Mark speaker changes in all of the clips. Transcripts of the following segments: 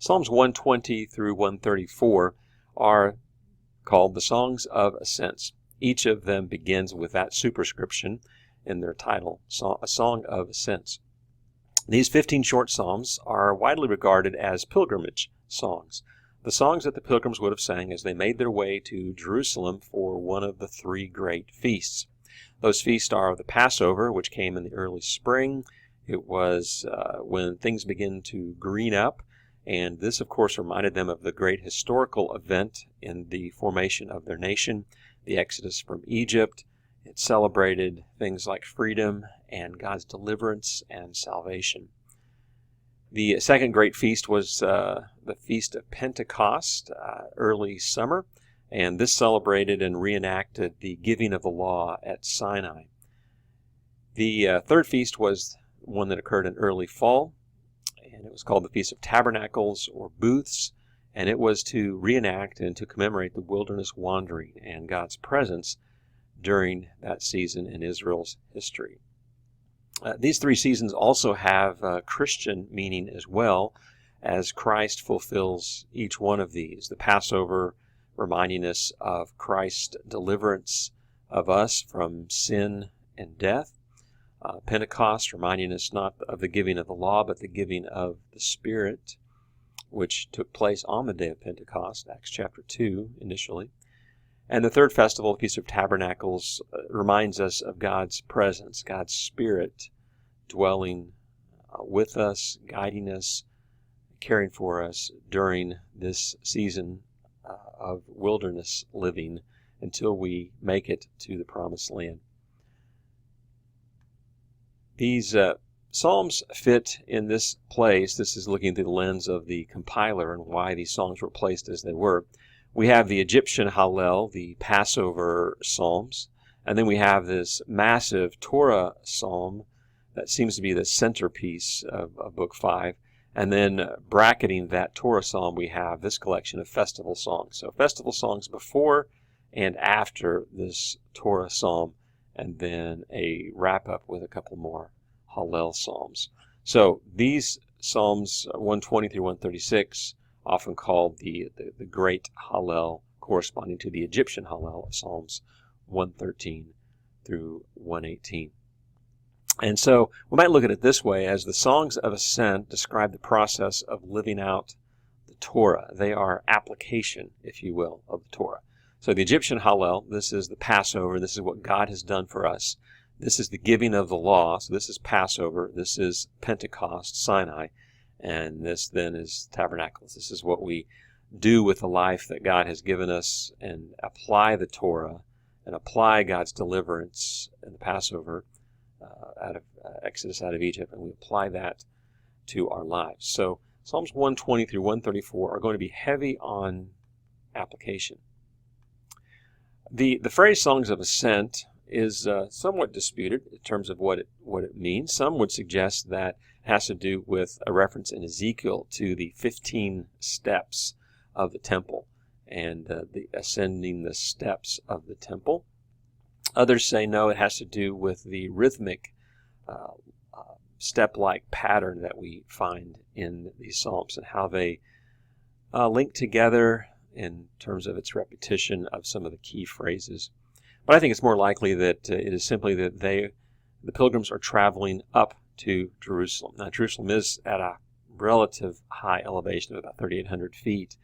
Speaker 1: Psalms 120 through 134 are called the Songs of Ascents. Each of them begins with that superscription in their title, a Song of Ascents. These 15 short psalms are widely regarded as pilgrimage songs, the songs that the pilgrims would have sang as they made their way to Jerusalem for one of the 3 great feasts. Those feasts are the Passover, which came in the early spring. It was when things begin to green up, and this, of course, reminded them of the great historical event in the formation of their nation, the Exodus from Egypt. It celebrated things like freedom and God's deliverance and salvation. The second great feast was the Feast of Pentecost, early summer, and this celebrated and reenacted the giving of the law at Sinai. The third feast was one that occurred in early fall, and it was called the Feast of Tabernacles or Booths, and it was to reenact and to commemorate the wilderness wandering and God's presence during that season in Israel's history. These 3 seasons also have Christian meaning as well, as Christ fulfills each one of these. The Passover reminding us of Christ's deliverance of us from sin and death. Pentecost reminding us not of the giving of the law, but the giving of the Spirit, which took place on the day of Pentecost, Acts chapter 2 initially. And the third festival, the Feast of Tabernacles, reminds us of God's presence, God's Spirit dwelling with us, guiding us, caring for us during this season of wilderness living until we make it to the Promised Land. These Psalms fit in this place. This is looking through the lens of the compiler and why these songs were placed as they were. We have the Egyptian Hallel, the Passover Psalms, and then we have this massive Torah Psalm that seems to be the centerpiece of Book 5. And then bracketing that Torah Psalm, we have this collection of festival songs. So festival songs before and after this Torah Psalm, and then a wrap-up with a couple more Hallel Psalms. So these Psalms 120 through 136, often called the Great Hallel, corresponding to the Egyptian Hallel of Psalms 113 through 118. And so we might look at it this way, as the Songs of Ascent describe the process of living out the Torah. They are application, if you will, of the Torah. So the Egyptian Hallel, this is the Passover. This is what God has done for us. This is the giving of the law. So this is Passover. This is Pentecost, Sinai. And this then is Tabernacles. This is what we do with the life that God has given us and apply the Torah and apply God's deliverance in the Passover out of Exodus out of Egypt, and we apply that to our lives. So Psalms 120 through 134 are going to be heavy on application. The phrase Songs of Ascent is somewhat disputed in terms of what it means. Some would suggest that it has to do with a reference in Ezekiel to the 15 steps of the temple and the ascending the steps of the temple. Others say no, it has to do with the rhythmic step-like pattern that we find in these psalms and how they link together in terms of its repetition of some of the key phrases. But I think it's more likely that it is simply that the pilgrims are traveling up to Jerusalem. Now, Jerusalem is at a relative high elevation of about 3,800 feet,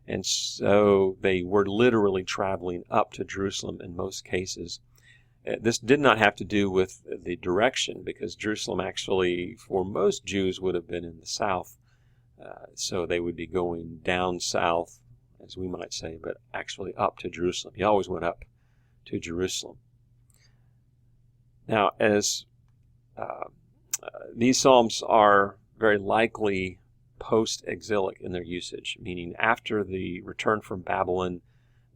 Speaker 1: and so they were literally traveling up to Jerusalem in most cases. This did not have to do with the direction, because Jerusalem actually, for most Jews, would have been in the south. So they would be going down south, as we might say, but actually up to Jerusalem. He always went up to Jerusalem. Now, as these psalms are very likely post-exilic in their usage, meaning after the return from Babylon,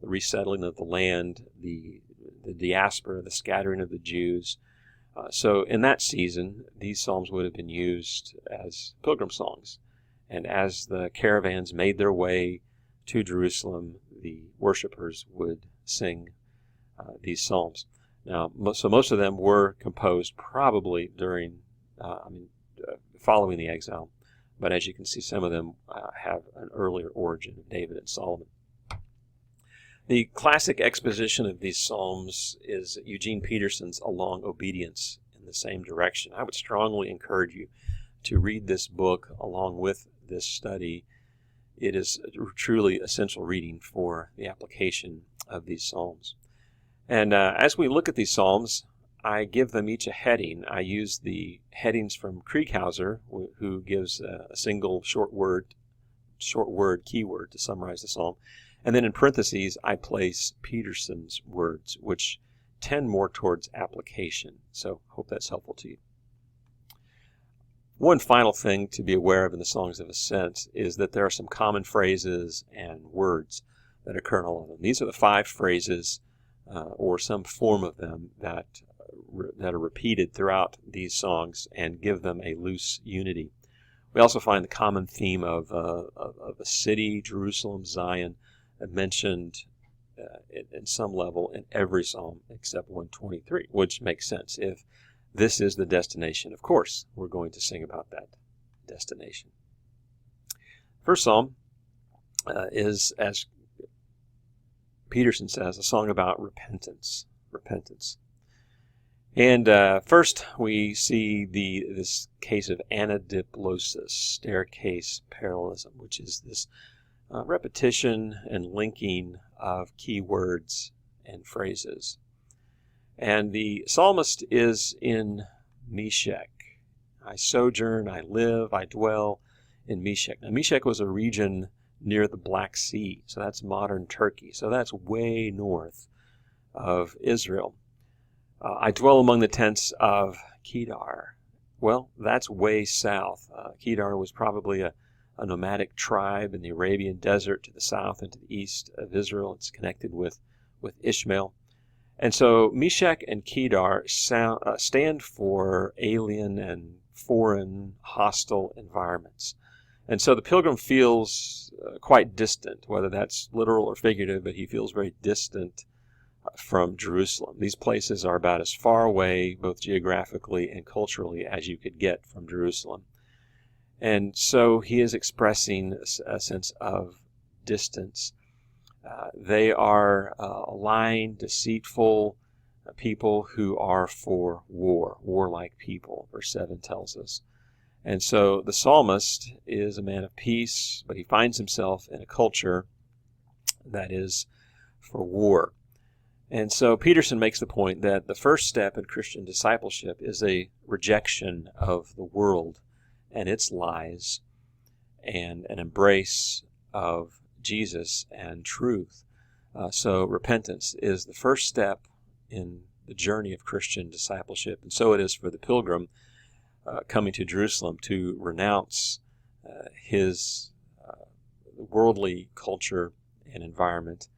Speaker 1: the resettling of the land, the diaspora, the scattering of the Jews. So in that season, these psalms would have been used as pilgrim songs. And as the caravans made their way to Jerusalem, the worshipers would sing these psalms. Now, so most of them were composed probably during, following the exile. But as you can see, some of them have an earlier origin of David and Solomon. The classic exposition of these psalms is Eugene Peterson's Along Obedience in the Same Direction. I would strongly encourage you to read this book along with this study. It is truly essential reading for the application of these psalms. And as we look at these psalms, I give them each a heading. I use the headings from Krieghauser, who gives a single short word keyword to summarize the psalm. And then in parentheses, I place Peterson's words, which tend more towards application. So hope that's helpful to you. One final thing to be aware of in the Songs of Ascents is that there are some common phrases and words that occur in all of them. These are the 5 phrases or some form of them that are repeated throughout these songs and give them a loose unity. We also find the common theme of a city, Jerusalem, Zion, mentioned in some level in every psalm except 123, which makes sense. If this is the destination, of course, we're going to sing about that destination. First psalm is, as Peterson says, a song about repentance. And first we see this case of anadiplosis, staircase parallelism, which is this repetition and linking of key words and phrases. And the psalmist is in Meshech. I sojourn, I live, I dwell in Meshech. Now, Meshech was a region near the Black Sea, so that's modern Turkey. So that's way north of Israel. I dwell among the tents of Kedar. Well, that's way south. Kedar was probably a nomadic tribe in the Arabian desert to the south and to the east of Israel. It's connected with Ishmael. And so Meshech and Kedar stand for alien and foreign, hostile environments. And so the pilgrim feels quite distant, whether that's literal or figurative, but he feels very distant from Jerusalem. These places are about as far away, both geographically and culturally, as you could get from Jerusalem. And so he is expressing a sense of distance. They are lying, deceitful people who are for war, warlike people, verse 7 tells us. And so the psalmist is a man of peace, but he finds himself in a culture that is for war. And so Peterson makes the point that the first step in Christian discipleship is a rejection of the world and its lies and an embrace of Jesus and truth. So repentance is the first step in the journey of Christian discipleship. And so it is for the pilgrim coming to Jerusalem to renounce his worldly culture and environment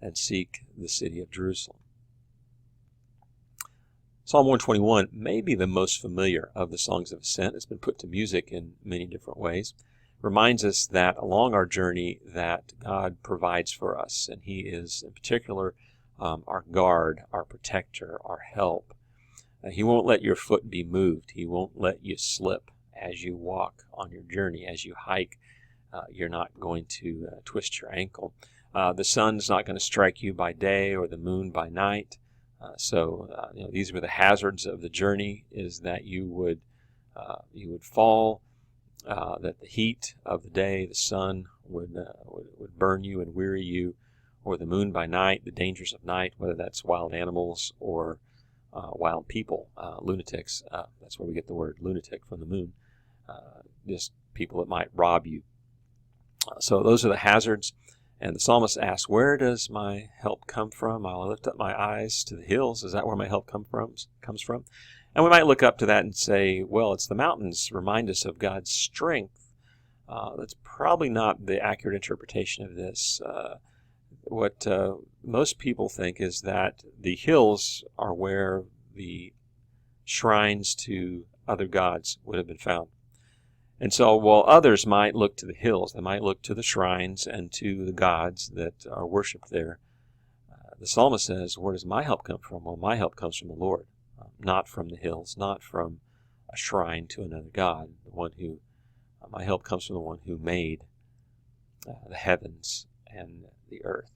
Speaker 1: and seek the city of Jerusalem. Psalm 121 may be the most familiar of the Songs of Ascent. It's been put to music in many different ways. Reminds us that along our journey that God provides for us, and He is in particular our guard, our protector, our help. He won't let your foot be moved. He won't let you slip as you walk on your journey. As you hike, you're not going to twist your ankle. The sun's not going to strike you by day or the moon by night. These were the hazards of the journey: is that you would fall, that the heat of the day, the sun would burn you and weary you, or the moon by night, the dangers of night, whether that's wild animals or wild people, lunatics. That's where we get the word lunatic from, the moon. Just people that might rob you. So those are the hazards. And the psalmist asks, where does my help come from? I'll lift up my eyes to the hills. Is that where my help comes from? And we might look up to that and say, well, it's the mountains remind us of God's strength. That's probably not the accurate interpretation of this. What most people think is that the hills are where the shrines to other gods would have been found. And so while others might look to the hills, they might look to the shrines and to the gods that are worshipped there, the psalmist says, where does my help come from? Well, my help comes from the Lord, not from the hills, not from a shrine to another god, the one who My help comes from the one who made the heavens and the earth.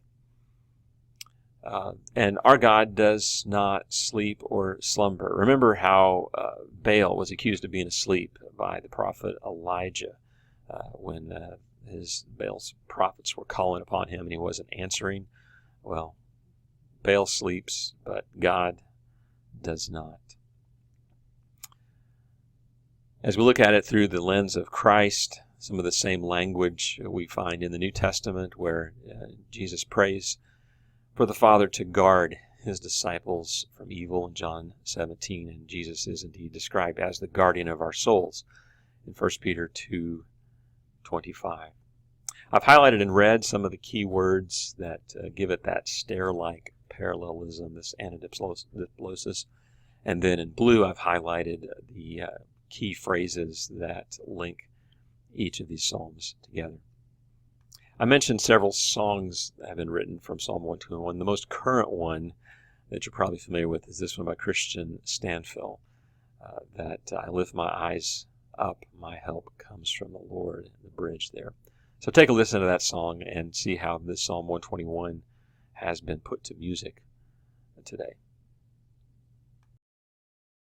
Speaker 1: And our God does not sleep or slumber. Remember how Baal was accused of being asleep by the prophet Elijah when Baal's prophets were calling upon him and he wasn't answering. Well, Baal sleeps, but God does not. As we look at it through the lens of Christ, some of the same language we find in the New Testament where Jesus prays for the Father to guard his disciples from evil in John 17, and Jesus is indeed described as the guardian of our souls in 1 Peter 2:25. I've highlighted in red some of the key words that give it that stair-like parallelism, this anadiplosis, and then in blue I've highlighted the key phrases that link each of these psalms together. I mentioned several songs that have been written from Psalm 121. The most current one that you're probably familiar with is this one by Christian Stanfill, that I lift my eyes up, my help comes from the Lord, the bridge there. So take a listen to that song and see how this Psalm 121 has been put to music today.